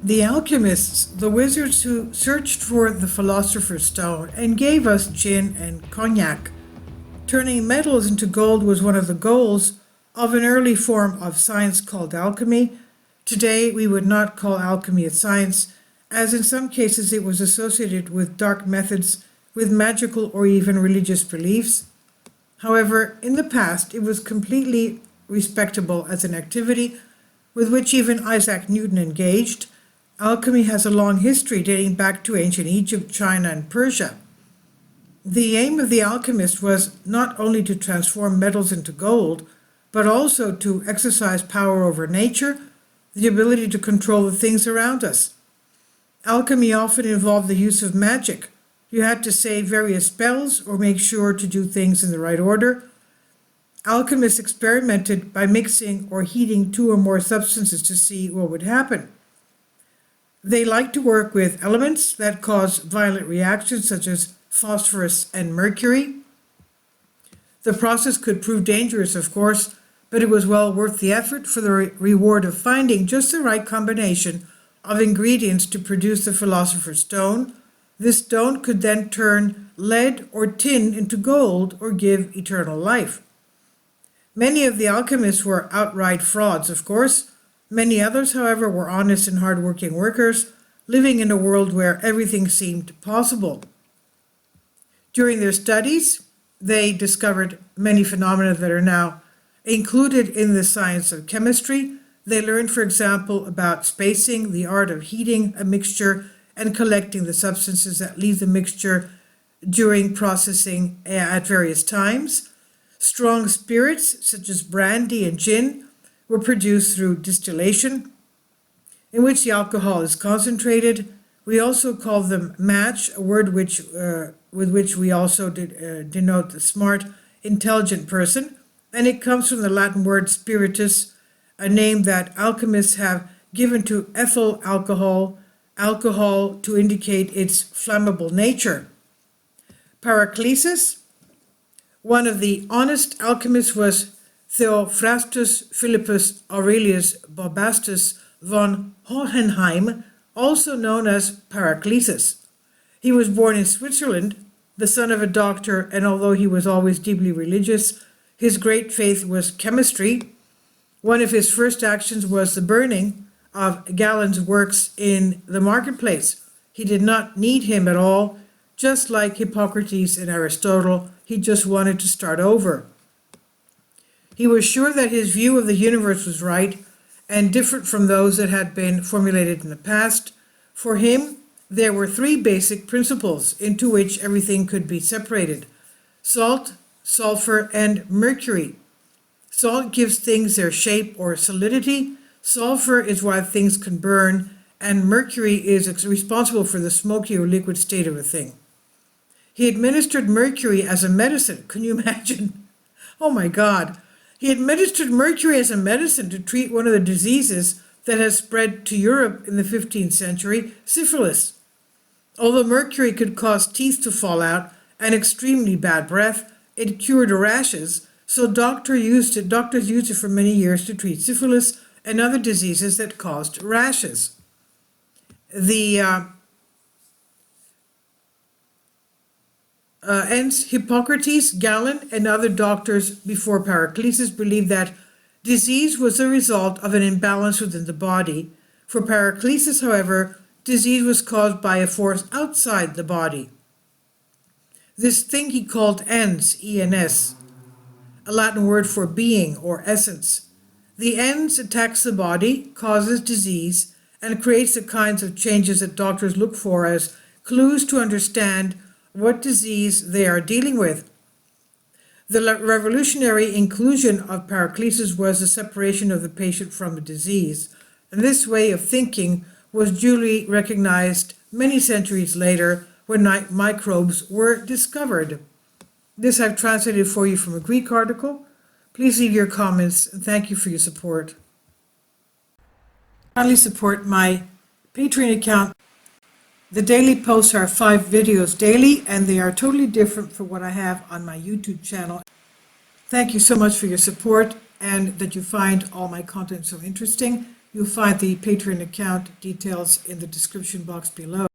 The alchemists, the wizards who searched for the Philosopher's Stone and gave us gin and cognac. Turning metals into gold was one of the goals of an early form of science called alchemy. Today, we would not call alchemy a science, as in some cases it was associated with dark methods, with magical or even religious beliefs. However, in the past, it was completely respectable as an activity with which even Isaac Newton engaged. Alchemy has a long history dating back to ancient Egypt, China, and Persia. The aim of the alchemist was not only to transform metals into gold, but also to exercise power over nature, the ability to control the things around us. Alchemy often involved the use of magic. You had to say various spells or make sure to do things in the right order. Alchemists experimented by mixing or heating two or more substances to see what would happen. They liked to work with elements that cause violent reactions, such as phosphorus and mercury. The process could prove dangerous, of course, but it was well worth the effort for the reward of finding just the right combination of ingredients to produce the Philosopher's Stone. This stone could then turn lead or tin into gold or give eternal life. Many of the alchemists were outright frauds, of course. Many others, however, were honest and hard-working workers, living in a world where everything seemed possible. During their studies, they discovered many phenomena that are now included in the science of chemistry. They learned, for example, about spacing, the art of heating a mixture and collecting the substances that leave the mixture during processing at various times. Strong spirits, such as brandy and gin, were produced through distillation, in which the alcohol is concentrated. We also call them match, a word with which we also denote the smart, intelligent person, and it comes from the Latin word spiritus, a name that alchemists have given to ethyl alcohol to indicate its flammable nature. Paracelsus, one of the honest alchemists, was Theophrastus Philippus Aurelius Bobastus von Hohenheim, also known as Paracelsus. He was born in Switzerland, the son of a doctor, and although he was always deeply religious, his great faith was chemistry. One of his first actions was the burning of Galen's works in the marketplace. He did not need him at all. Just like Hippocrates and Aristotle, he just wanted to start over. He was sure that his view of the universe was right and different from those that had been formulated in the past. For him, there were three basic principles into which everything could be separated: salt, sulfur, and mercury. Salt gives things their shape or solidity. Sulfur is why things can burn, and mercury is responsible for the smoky or liquid state of a thing. He administered mercury as a medicine. Can you imagine? Oh my God. He administered mercury as a medicine to treat one of the diseases that has spread to Europe in the 15th century, syphilis. Although mercury could cause teeth to fall out and extremely bad breath, it cured rashes, so doctors used it for many years to treat syphilis and other diseases that caused rashes. Hence, Hippocrates, Galen, and other doctors before Paracelsus believed that disease was the result of an imbalance within the body. For Paracelsus, however, disease was caused by a force outside the body. This thing he called ens, E-N-S, a Latin word for being or essence. The ens attacks the body, causes disease, and creates the kinds of changes that doctors look for as clues to understand what disease they are dealing with. The revolutionary inclusion of Paracelsus was the separation of the patient from the disease, and this way of thinking was duly recognized many centuries later when microbes were discovered. This I've translated for you from a Greek article. Please leave your comments, and thank you for your support. Kindly support my Patreon account. The daily posts are 5 videos daily, and they are totally different from what I have on my YouTube channel. Thank you so much for your support and that you find all my content so interesting. You'll find the Patreon account details in the description box below.